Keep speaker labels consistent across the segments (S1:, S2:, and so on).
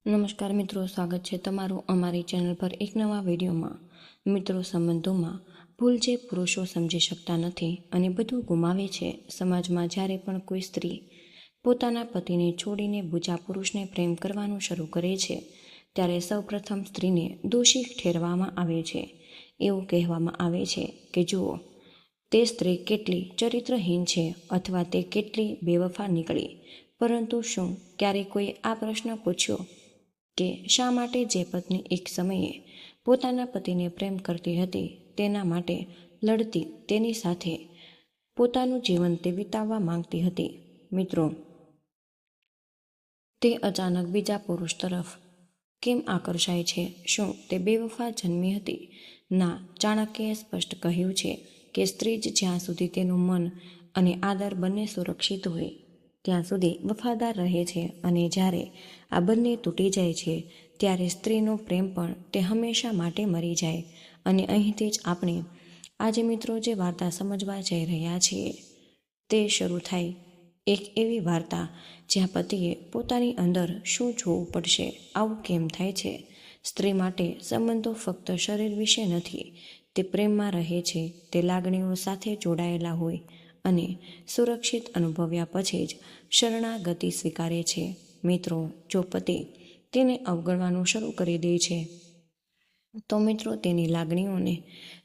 S1: નમસ્કાર મિત્રો, સ્વાગત છે તમારું અમારી ચેનલ પર એક નવા વિડીયોમાં. મિત્રો, સંબંધોમાં ભૂલ જે પુરુષો સમજી શકતા નથી અને બધું ગુમાવે છે. સમાજમાં જ્યારે પણ કોઈ સ્ત્રી પોતાના પતિને છોડીને બીજા પુરુષને પ્રેમ કરવાનું શરૂ કરે છે, ત્યારે સૌપ્રથમ સ્ત્રીને દોષી ઠેરવામાં આવે છે. એવું કહેવામાં આવે છે કે જુઓ, તે સ્ત્રી કેટલી ચરિત્રહીન છે અથવા તે કેટલી બેવફા નીકળી. પરંતુ શું ક્યારેય કોઈ આ પ્રશ્ન પૂછ્યો કે શા માટે જે પત્ની એક સમયે પોતાના પતિને પ્રેમ કરતી હતી, તેના માટે લડતી, તેની સાથે પોતાનું જીવન તે વિતાવવા માંગતી હતી, મિત્રો, તે અચાનક બીજા પુરુષ તરફ કેમ આકર્ષાય છે? શું તે બેવફા જન્મી હતી? ના, ચાણક્યએ સ્પષ્ટ કહ્યું છે કે સ્ત્રી જ જ્યાં સુધી તેનું મન અને આદર બંને સુરક્ષિત હોય ત્યાં સુધી વફાદાર રહે છે, અને જ્યારે આ બંને તૂટી જાય છે ત્યારે સ્ત્રીનો પ્રેમ પણ તે હંમેશા માટે મરી જાય. અને અહીંથી જ આપણે આજે મિત્રો જે વાર્તા સમજવા જઈ રહ્યા છીએ તે શરૂ થાય. એક એવી વાર્તા જ્યાં પતિએ પોતાની અંદર શું જોવું પડશે, આવું કેમ થાય છે? સ્ત્રી માટે સંબંધો ફક્ત શરીર વિશે નથી, તે પ્રેમમાં રહે છે, તે લાગણીઓ સાથે જોડાયેલા હોય અને સુરક્ષિત અનુભવ્યા પછી જ શરણાગતિ સ્વીકારે છે. મિત્રો, જો પતિ તેને અવગણવાનું શરૂ કરી દે છે, તો મિત્રો તેની લાગણીઓને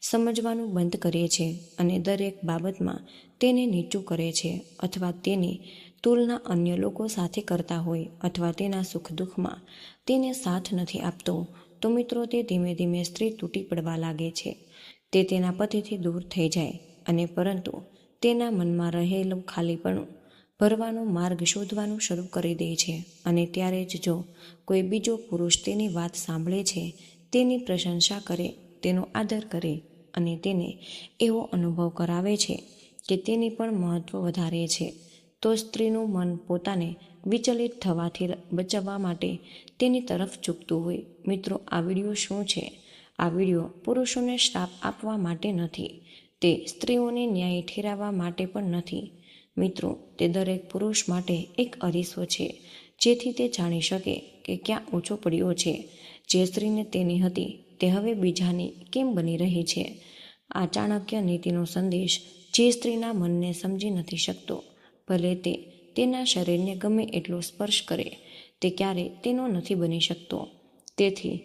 S1: સમજવાનું બંધ કરે છે અને દરેક બાબતમાં તેને નીચું કરે છે, અથવા તેની તુલના અન્ય લોકો સાથે કરતા હોય, અથવા તેના સુખ દુઃખમાં તેને સાથ નથી આપતો, તો મિત્રો તે ધીમે ધીમે સ્ત્રી તૂટી પડવા લાગે છે. તે તેના પતિથી દૂર થઈ જાય અને પરંતુ તેના મનમાં રહેલું ખાલીપણું ભરવાનો માર્ગ શોધવાનું શરૂ કરી દે છે. અને ત્યારે જ જો કોઈ બીજો પુરુષ તેની વાત સાંભળે છે, તેની પ્રશંસા કરે, તેનો આદર કરે અને તેને એવો અનુભવ કરાવે છે કે તેની પણ મહત્વ વધારે છે, તો સ્ત્રીનું મન પોતાને વિચલિત થવાથી બચાવવા માટે તેની તરફ ઝૂકતું હોય. મિત્રો, આ વિડીયો શું છે? આ વિડીયો પુરુષોને શ્રાપ આપવા માટે નથી, તે સ્ત્રીઓને ન્યાય ઠેરવવા માટે પણ નથી. મિત્રો, તે દરેક પુરુષ માટે એક અરીસો છે, જેથી તે જાણી શકે કે ક્યાં ઓછો પડ્યો છે. જે સ્ત્રીને તેની હતી તે હવે બીજાની કેમ બની રહી છે? આ ચાણક્ય નીતિનો સંદેશ જે સ્ત્રીના મનને સમજી નથી શકતો, ભલે તે તેના શરીરને ગમે એટલો સ્પર્શ કરે, તે ક્યારે તેનો નથી બની શકતો. તેથી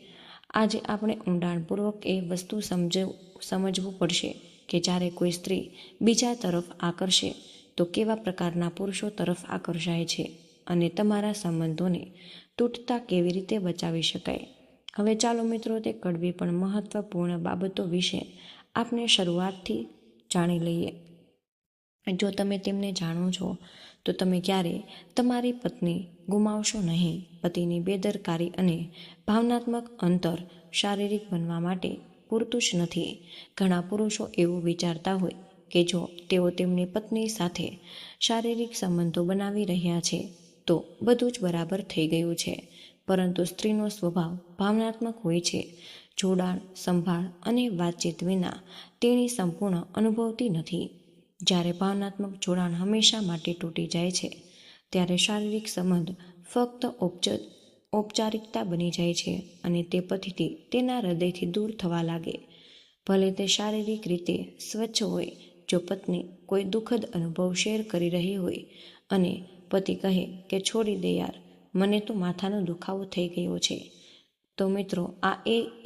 S1: આજે આપણે ઊંડાણપૂર્વક એ વસ્તુ સમજવું પડશે કે જ્યારે કોઈ સ્ત્રી બીજા તરફ આકર્ષે તો કેવા પ્રકારના પુરુષો તરફ આકર્ષાય છે અને તમારા સંબંધોને તૂટતા કેવી રીતે બચાવી શકાય. હવે ચાલો મિત્રો, તે કડવી પણ મહત્વપૂર્ણ બાબતો વિશે આપણે શરૂઆતથી જાણી લઈએ. જો તમે તેમને જાણો છો તો તમે ક્યારેય તમારી પત્ની ગુમાવશો નહીં. પતિની બેદરકારી અને ભાવનાત્મક અંતર શારીરિક બનવા માટે પૂરતું જ નથી. ઘણા પુરુષો એવું વિચારતા હોય કે જો તેઓ તેમની પત્ની સાથે શારીરિક સંબંધો બનાવી રહ્યા છે તો બધું જ બરાબર થઈ ગયું છે. પરંતુ સ્ત્રીનો સ્વભાવ ભાવનાત્મક હોય છે. જોડાણ, સંભાળ અને વાતચીત વિના તેણી સંપૂર્ણ અનુભવતી નથી. જ્યારે ભાવનાત્મક જોડાણ હંમેશા માટે તૂટી જાય છે, ત્યારે શારીરિક સંબંધ ફક્ત ઔપચારિકતા બની જાય છે અને તે પછીથી તેના હૃદયથી દૂર થવા લાગે. ભલે તે શારીરિક રીતે સ્વચ્છ હોય, જો પત્ની કોઈ દુઃખદ અનુભવ શેર કરી રહી હોય અને પતિ કહે કે છોડી દે યાર, મને તો માથાનો દુખાવો થઈ ગયો છે, તો મિત્રો આ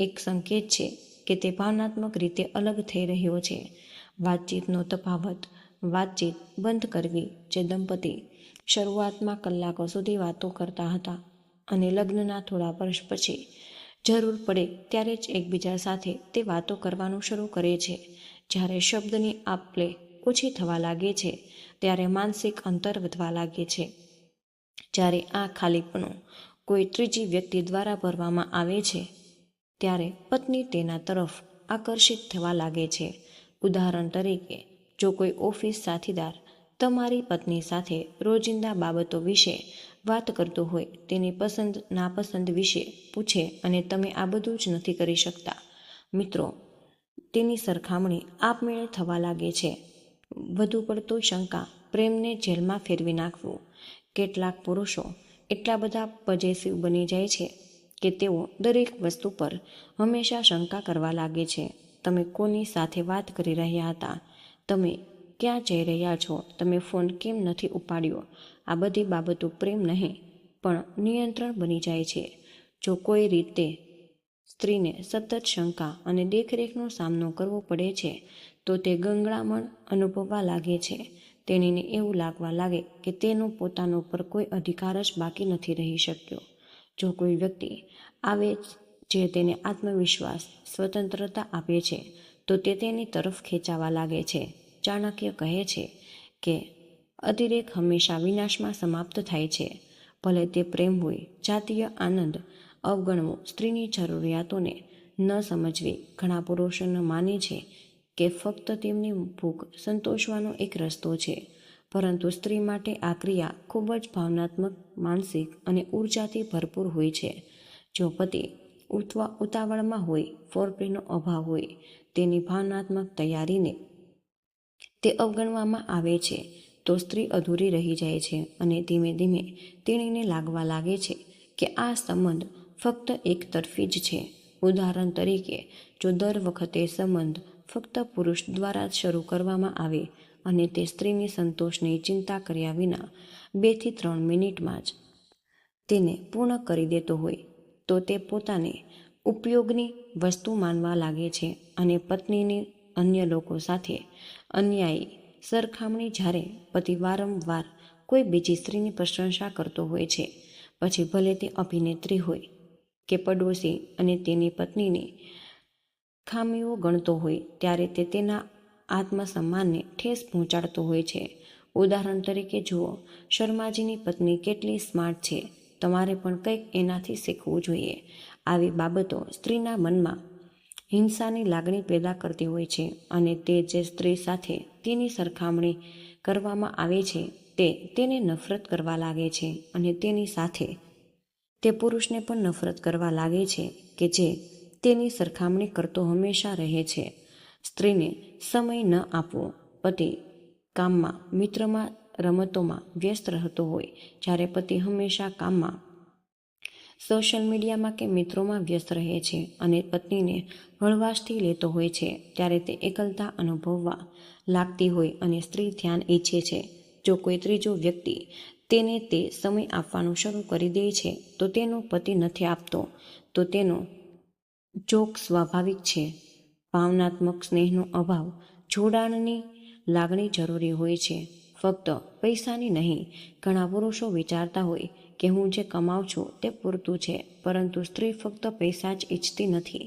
S1: એક સંકેત છે કે તે ભાવનાત્મક રીતે અલગ થઈ રહ્યો છે. વાતચીતનો તફાવત. વાતચીત બંધ કરવી. જે દંપતી શરૂઆતમાં કલાકો સુધી વાતો કરતા હતા અને લગ્નના થોડા વર્ષ પછી જરૂર પડે ત્યારે જ એકબીજા સાથે તે વાતો કરવાનું શરૂ કરે છે, જ્યારે શબ્દની આપ-લે ઓછી થવા લાગે છે, ત્યારે માનસિક અંતર વધવા લાગે છે. જ્યારે આ ખાલીપણું કોઈ ત્રીજી વ્યક્તિ દ્વારા ભરવામાં આવે છે, ત્યારે પત્ની તેના તરફ આકર્ષિત થવા લાગે છે. ઉદાહરણ તરીકે, જો કોઈ ઓફિસ સાથીદાર તમારી પત્ની સાથે રોજિંદા બાબતો વિશે વાત કરતો હોય, તેની પસંદ નાપસંદ વિશે પૂછે અને તમે આ બધું જ નથી કરી શકતા, મિત્રો, તેની સરખામણી આપમેળે થવા લાગે છે. વધુ પડતો શંકા પ્રેમને જેલમાં ફેરવી નાખવું. કેટલાક પુરુષો એટલા બધા પોઝેસિવ બની જાય છે કે તેઓ દરેક વસ્તુ પર હંમેશા શંકા કરવા લાગે છે. તમે કોની સાથે વાત કરી રહ્યા હતા? તમે ક્યાં જઈ રહ્યા છો? તમે ફોન કેમ નથી ઉપાડ્યો? આ બધી બાબતો પ્રેમ નહીં પણ નિયંત્રણ બની જાય છે. જો કોઈ રીતે સ્ત્રીને સતત શંકા અને દેખરેખનો સામનો કરવો પડે છે તો તે ગંગળામણ અનુભવવા લાગે છે. તેણીને એવું લાગવા લાગે કે તેનો પોતાનો પર કોઈ અધિકાર જ બાકી નથી રહી શક્યો. જો કોઈ વ્યક્તિ આવે જે તેને આત્મવિશ્વાસ, સ્વતંત્રતા આપે છે તો તે તેની તરફ ખેંચાવા લાગે છે. ચાણક્ય કહે છે કે અતિરેક હંમેશા વિનાશમાં સમાપ્ત થાય છે. ભલે તે પ્રેમ હોય, જાતીય આનંદ અવગણવો, સ્ત્રીની જરૂરિયાતોને ન સમજવી. ઘણા પુરુષો માને છે કે ફક્ત તેમની ભૂખ સંતોષવાનો એક રસ્તો છે, પરંતુ સ્ત્રી માટે આ ક્રિયા ખૂબ જ ભાવનાત્મક, માનસિક અને ઉર્જાથી ભરપૂર હોય છે. જો પતિ ઉતાવળમાં હોય, ફોરપ્લેનો અભાવ હોય, તેની ભાવનાત્મક તૈયારીને તે અવગણવામાં આવે છે તો સ્ત્રી અધૂરી રહી જાય છે અને ધીમે ધીમે તેણીને લાગવા લાગે છે કે આ સંબંધ ફક્ત એક તરફી જ છે. ઉદાહરણ તરીકે, જો દર વખતે સંબંધ ફક્ત પુરુષ દ્વારા જ શરૂ કરવામાં આવે અને તે સ્ત્રીની સંતોષની ચિંતા કર્યા વિના 2 થી 3 મિનિટમાં જ તેને પૂર્ણ કરી દેતો હોય તો તે પોતાને ઉપયોગની વસ્તુ માનવા લાગે છે અને પત્નીની અન્ય લોકો સાથે અન્યાયી સરખામણી. જ્યારે પતિ વારંવાર કોઈ બીજી સ્ત્રીની પ્રશંસા કરતો હોય છે, પછી ભલે તે અભિનેત્રી હોય કે પડોશી, અને તેની પત્નીની ખામીઓ ગણતો હોય, ત્યારે તે તેના આત્મસન્માનને ઠેસ પહોંચાડતો હોય છે. ઉદાહરણ તરીકે જુઓ, શર્માજીની પત્ની કેટલી સ્માર્ટ છે, તમારે પણ કંઈક એનાથી શીખવું જોઈએ. આવી બાબતો સ્ત્રીના મનમાં હિંસાની લાગણી પેદા કરતી હોય છે અને તે જે સ્ત્રી સાથે તેની સરખામણી કરવામાં આવે છે તે તેને નફરત કરવા લાગે છે અને તેની સાથે તે પુરુષને પણ નફરત કરવા લાગે છે કે જે તેની સરખામણી કરતો હંમેશા રહે છે. સ્ત્રીને સમય ન આપવો. પતિ કામમાં, મિત્રમાં, રમતોમાં વ્યસ્ત રહેતો હોય, જ્યારે પતિ હંમેશા કામમાં, સોશિયલ મીડિયામાં કે મિત્રોમાં વ્યસ્ત રહે છે અને પત્નીને હળવાશથી લેતો હોય છે, ત્યારે તે એકલતા અનુભવવા લાગતી હોય અને સ્ત્રી ધ્યાન ઈચ્છે છે. જો કોઈ ત્રીજો વ્યક્તિ તેને તે સમય આપવાનું શરૂ કરી દે છે તો તેનો પતિ નથી આપતો, તો તેનો જોક સ્વાભાવિક છે. ભાવનાત્મક સ્નેહનો અભાવ. જોડાણની લાગણી જરૂરી હોય છે, ફક્ત પૈસાની નહીં. ઘણા પુરુષો વિચારતા હોય કે હું જે કમાઉં છું તે પૂરતું છે, પરંતુ સ્ત્રી ફક્ત પૈસા જ ઈચ્છતી નથી.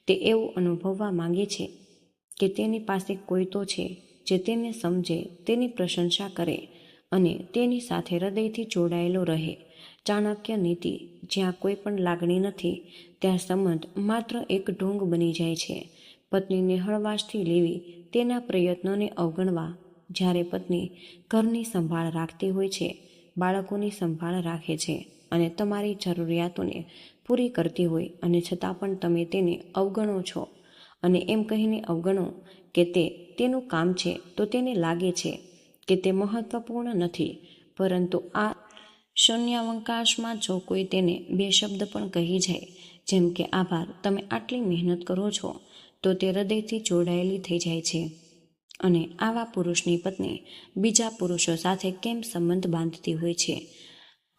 S1: તે એવું અનુભવવા માંગે છે કે તેની પાસે કોઈ તો છે જે તેને સમજે, તેની પ્રશંસા કરે અને તેની સાથે હૃદયથી જોડાયેલો રહે. ચાણક્ય નીતિ. જ્યાં કોઈ પણ લાગણી નથી ત્યાં સંબંધ માત્ર એક ઢોંગ બની જાય છે. પત્નીને હળવાશથી લેવી, તેના પ્રયત્નોને અવગણવા. જ્યારે પત્ની ઘરની સંભાળ રાખતી હોય છે, બાળકોની સંભાળ રાખે છે અને તમારી જરૂરિયાતોને પૂરી કરતી હોય અને છતાં પણ તમે તેને અવગણો છો અને એમ કહીને અવગણો કે તે તેનું કામ છે, તો તેને લાગે છે કે તે મહત્વપૂર્ણ નથી. પરંતુ આ શૂન્યાવકાશમાં જો કોઈ તેને 2 શબ્દ પણ કહી જાય, જેમ કે આભાર, તમે આટલી મહેનત કરો છો, તો તે હૃદયથી જોડાયેલી થઈ જાય છે. અને આવા પુરુષની પત્ની બીજા પુરુષો સાથે કેમ સંબંધ બાંધતી હોય છે.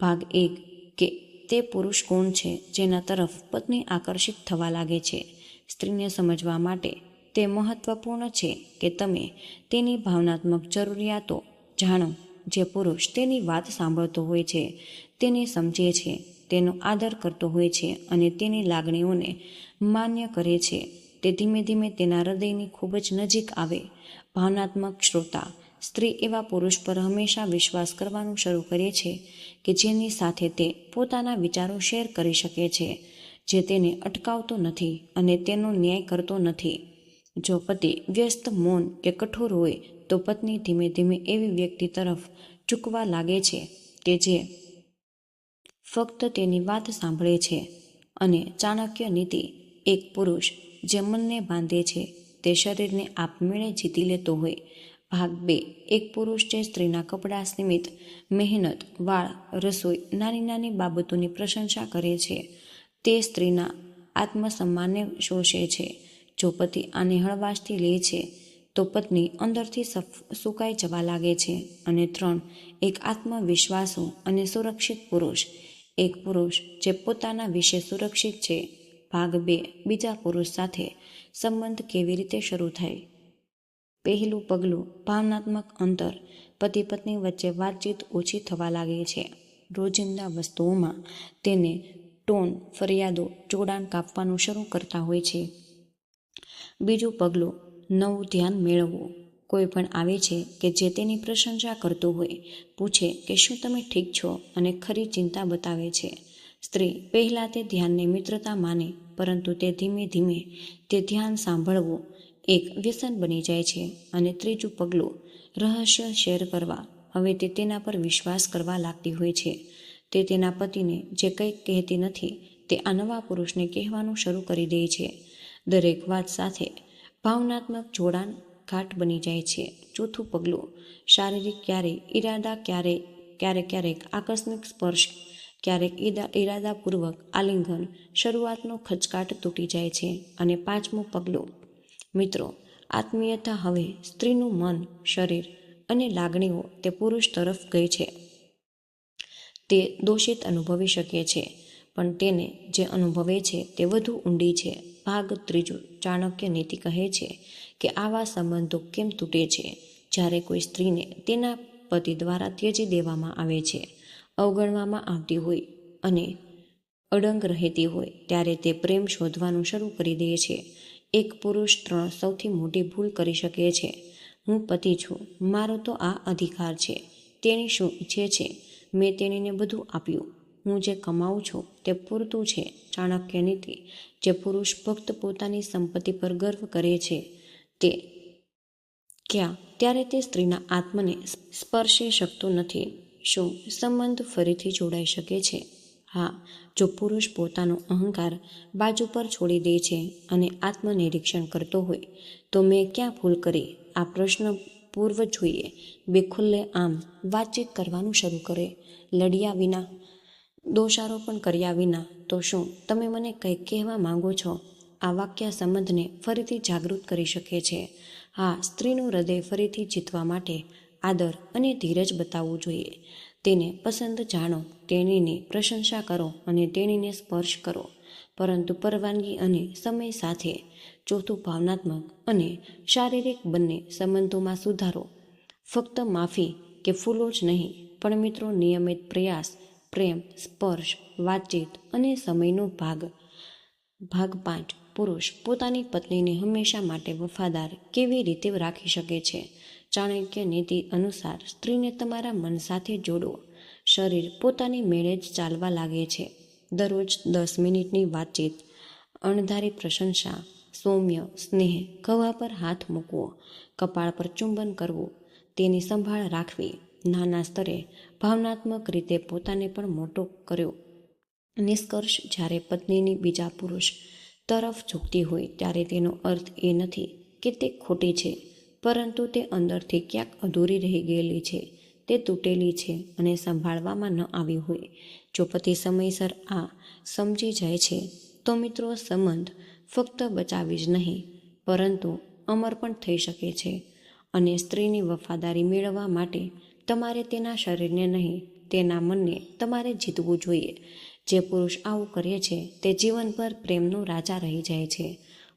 S1: ભાગ 1. કે તે પુરુષ કોણ છે જેના તરફ પત્ની આકર્ષિત થવા લાગે છે. સ્ત્રીને સમજવા માટે તે મહત્વપૂર્ણ છે કે તમે તેની ભાવનાત્મક જરૂરિયાતો જાણો. જે પુરુષ તેની વાત સાંભળતો હોય છે, તેને સમજે છે, તેનો આદર કરતો હોય છે અને તેની લાગણીઓને માન્ય કરે છે, તે ધીમે ધીમે તેના હૃદયની ખૂબ જ નજીક આવે. ભાવનાત્મક શ્રોતા. સ્ત્રી એવા પુરુષ પર હંમેશા વિશ્વાસ કરવાનું શરૂ કરે છે કે જેની સાથે તે પોતાના વિચારો શેર કરી શકે છે, જે તેને અટકાવતો નથી અને તેનો ન્યાય કરતો નથી. જો પતિ વ્યસ્ત, મૌન કે કઠોર હોય તો પત્ની ધીમે ધીમે એવી વ્યક્તિ તરફ ઝૂકવા લાગે છે કે જે ફક્ત તેની વાત સાંભળે છે. અને ચાણક્ય નીતિ. એક પુરુષ જે મનને બાંધે છે તે શરીરને આપમેળે જીતી લેતો હોય. ભાગ 2. એક પુરુષ જે સ્ત્રીના કપડાં નિમિત્ત મહેનત, વાળ, રસોઈ, નાની નાની બાબતોની પ્રશંસા કરે છે, તે સ્ત્રીના આત્મસન્માનને શોષે છે. જો પતિ આને હળવાશથી લે છે તો પત્ની અંદરથી સુકાઈ જવા લાગે છે. અને 3. એક આત્મવિશ્વાસુ અને સુરક્ષિત પુરુષ. એક પુરુષ જે પોતાના વિશે સુરક્ષિત છે. ભાગ 2. બીજા પુરુષ સાથે સંબંધ કેવી રીતે શરૂ થાય? પહેલું પગલું, ભાવનાત્મક અંતર. પતિ પત્ની વચ્ચે વાતચીત ઓછી થવા લાગે છે. રોજિંદા વસ્તુઓમાં તેને ટોન, ફરિયાદો, જોડાણ કાપવાનું શરૂ કરતા હોય છે. બીજું પગલું, નવું ધ્યાન મેળવવું. કોઈ પણ આવે છે કે જે તેની પ્રશંસા કરતું હોય, પૂછે કે શું તમે ઠીક છો અને ખરી ચિંતા બતાવે છે. સ્ત્રી પહેલાં તે ધ્યાનને મિત્રતા માને, પરંતુ તે ધીમે ધીમે તે ધ્યાન સાંભળવું એક વ્યસન બની જાય છે. અને ત્રીજું પગલું, રહસ્ય શેર કરવા. હવે તે તેના પર વિશ્વાસ કરવા લાગતી હોય છે. તે તેના પતિને જે કંઈ કહેતી નથી તે આ નવા પુરુષને કહેવાનું શરૂ કરી દે છે. દરેક વાત સાથે ભાવનાત્મક જોડાણ ગાઢ બની જાય છે. ચોથું પગલું, શારીરિક. ક્યારેક આકસ્મિક સ્પર્શ, ક્યારેક ઈરાદાપૂર્વક આલિંગન. શરૂઆતનો ખચકાટ તૂટી જાય છે. અને પાંચમું પગલું, મિત્રો, આત્મીયતા. હવે સ્ત્રીનું મન, શરીર અને લાગણીઓ તે પુરુષ તરફ ગઈ છે. તે દોષિત અનુભવી શકે છે, પણ તેને જે અનુભવે છે તે વધુ ઊંડી છે. ભાગ 3. ચાણક્ય નીતિ કહે છે કે આવા સંબંધો કેમ તૂટે છે. જ્યારે કોઈ સ્ત્રીને તેના પતિ દ્વારા ત્યજી દેવામાં આવે છે, અવગણવામાં આવતી હોય અને અડંગ રહેતી હોય, ત્યારે તે પ્રેમ શોધવાનું શરૂ કરી દે છે. એક પુરુષ 3 સૌથી મોટી ભૂલ કરી શકે છે. હું પતિ છું, મારો તો આ અધિકાર છે. તેણી શું ઈચ્છે છે? મેં તેણીને બધું આપ્યું. હું જે કમાઉં છું તે પૂરતું છે. ચાણક્ય નીતિ. જે પુરુષ ફક્ત પોતાની સંપત્તિ પર ગર્વ કરે છે, ત્યારે તે સ્ત્રીના આત્મને સ્પર્શી શકતો નથી. શું સંબંધ ફરીથી જોડાઈ શકે છે? હા, જો પુરુષ પોતાનો અહંકાર બાજુ પર છોડી દે છે અને આત્મનિરીક્ષણ કરતો હોય તો મેં ક્યાં ભૂલ કરી? આ પ્રશ્ન પૂર્વ જોઈએ. બે ખુલ્લે આમ વાતચીત કરવાનું શરૂ કરે, લડ્યા વિના, દોષારોપણ કર્યા વિના. તો શું તમે મને કંઈક કહેવા માંગો છો? આ વાક્ય સંબંધને ફરીથી જાગૃત કરી શકે છે. હા, સ્ત્રીનું હૃદય ફરીથી જીતવા માટે આદર અને ધીરજ બતાવવું જોઈએ. તેને પસંદ જાણો, તેણીની પ્રશંસા કરો અને તેણીને સ્પર્શ કરો, પરંતુ પરવાનગી અને સમય સાથે. ચોથું, ભાવનાત્મક અને શારીરિક બંને સંબંધોમાં સુધારો. ફક્ત માફી કે ફૂલો જ નહીં, પણ મિત્રો, નિયમિત પ્રયાસ, પ્રેમ, સ્પર્શ, વાતચીત અને સમયનો ભાગ. ભાગ 5. પુરુષ પોતાની પત્નીને હંમેશા માટે વફાદાર કેવી રીતે રાખી શકે છે? ચાણક્ય નીતિ અનુસાર સ્ત્રીને તમારા મન સાથે જોડો. શરીર પોતાની મેળે જ ચાલવા લાગે છે. દરરોજ 10 મિનિટની વાતચીત, અણધારી પ્રશંસા, સૌમ્ય સ્નેહ, ખભા પર હાથ મૂકવો, કપાળ પર ચુંબન કરવું, તેની સંભાળ રાખવી. નાના સ્તરે ભાવનાત્મક રીતે પોતાને પણ મોટો કર્યો. નિષ્કર્ષ, જ્યારે પત્નીની બીજા પુરુષ તરફ ઝૂકતી હોય ત્યારે તેનો અર્થ એ નથી કે તે ખોટી છે, પરંતુ તે અંદરથી ક્યાંક અધૂરી રહી ગયેલી છે. તે તૂટેલી છે અને સંભાળવામાં ન આવી હોય. જો પતિ સમયસર આ સમજી જાય છે તો મિત્રો, સંબંધ ફક્ત બચાવી જ નહીં, પરંતુ અમર પણ થઈ શકે છે. અને સ્ત્રીની વફાદારી મેળવવા માટે તમારે તેના શરીરને નહીં, તેના મનને તમારે જીતવું જોઈએ. જે પુરુષ આવું કરે છે તે જીવનભર પ્રેમનો રાજા રહી જાય છે.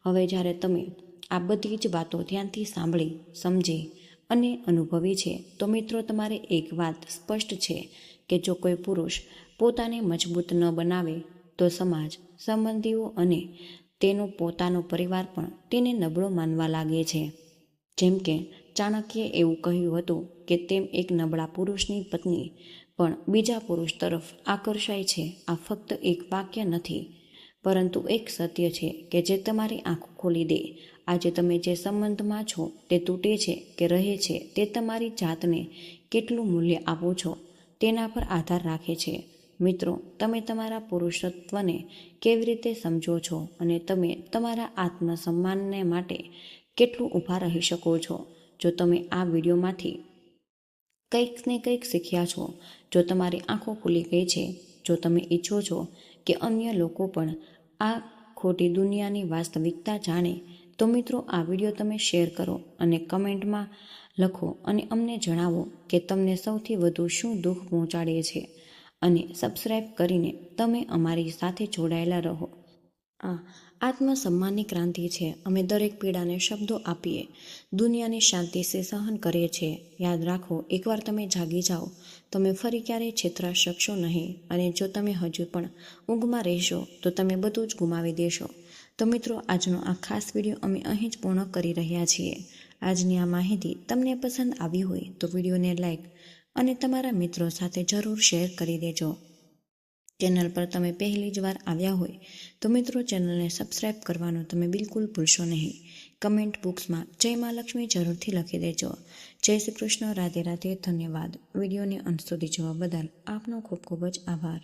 S1: હવે જ્યારે તમે આ બધી જ વાતો ધ્યાનથી સાંભળી, સમજી અને અનુભવી છે, તો મિત્રો, તમારે એક વાત સ્પષ્ટ છે કે જો કોઈ પુરુષ પોતાને મજબૂત ન બનાવે તો સમાજ, સંબંધીઓ અને તેનો પોતાનો પરિવાર પણ તેને નબળો માનવા લાગે છે. જેમ કે ચાણક્યે એવું કહ્યું હતું કે તેમ એક નબળા પુરુષની પત્ની પણ બીજા પુરુષ તરફ આકર્ષાય છે. આ ફક્ત એક વાક્ય નથી, પરંતુ એક સત્ય છે કે જે તમારી આંખો ખોલી દે. આજે તમે જે સંબંધમાં છો તે તૂટે છે કે રહે છે, તે તમારી જાતને કેટલું મૂલ્ય આપો છો તેના પર આધાર રાખે છે. મિત્રો, તમે તમારા પુરુષત્વને કેવી રીતે સમજો છો અને તમે તમારા આત્મસન્માનને માટે કેટલું ઊભા રહી શકો છો? જો તમે આ વિડીયોમાંથી કંઈક ને કંઈક શીખ્યા છો, જો તમારી આંખો ખુલી ગઈ છે, જો તમે ઈચ્છો છો કે અન્ય લોકો પણ આ ખોટી દુનિયાની વાસ્તવિકતા જાણે, તો મિત્રો આ વિડીયો તમે શેર કરો અને કમેન્ટમાં લખો અને અમને જણાવો કે તમને સૌથી વધુ શું દુઃખ પહોંચાડે છે અને સબસ્ક્રાઈબ કરીને તમે અમારી સાથે જોડાયેલા રહો. આ આત્મસન્માનની ક્રાંતિ છે. અમે દરેક પીડાને શબ્દો આપીએ, દુનિયાની શાંતિથી સહન કરીએ છીએ. યાદ રાખો, એકવાર તમે જાગી જાઓ, તમે ફરી ક્યારેય છેતરા શકશો નહીં. અને જો તમે હજુ પણ ઊંઘમાં રહેશો તો તમે બધું જ ગુમાવી દેશો. તો મિત્રો, આજનો આ ખાસ વિડીયો અમે અહીં જ પૂર્ણ કરી રહ્યા છીએ. આજની આ માહિતી તમને પસંદ આવી હોય તો વિડીયોને લાઈક અને તમારા મિત્રો સાથે જરૂર શેર કરી દેજો. ચેનલ પર તમે પહેલી જ વાર આવ્યા હોય તો મિત્રો, ચેનલને સબસ્ક્રાઈબ કરવાનું તમે બિલકુલ ભૂલશો નહીં. કમેન્ટ બોક્સમાં જય મા લક્ષ્મી જરૂરથી લખી દેજો. જય શ્રી કૃષ્ણ. રાધે રાધે. ધન્યવાદ. વિડીયોને અંત સુધી જોવા બદલ આપનો ખૂબ ખૂબ જ આભાર.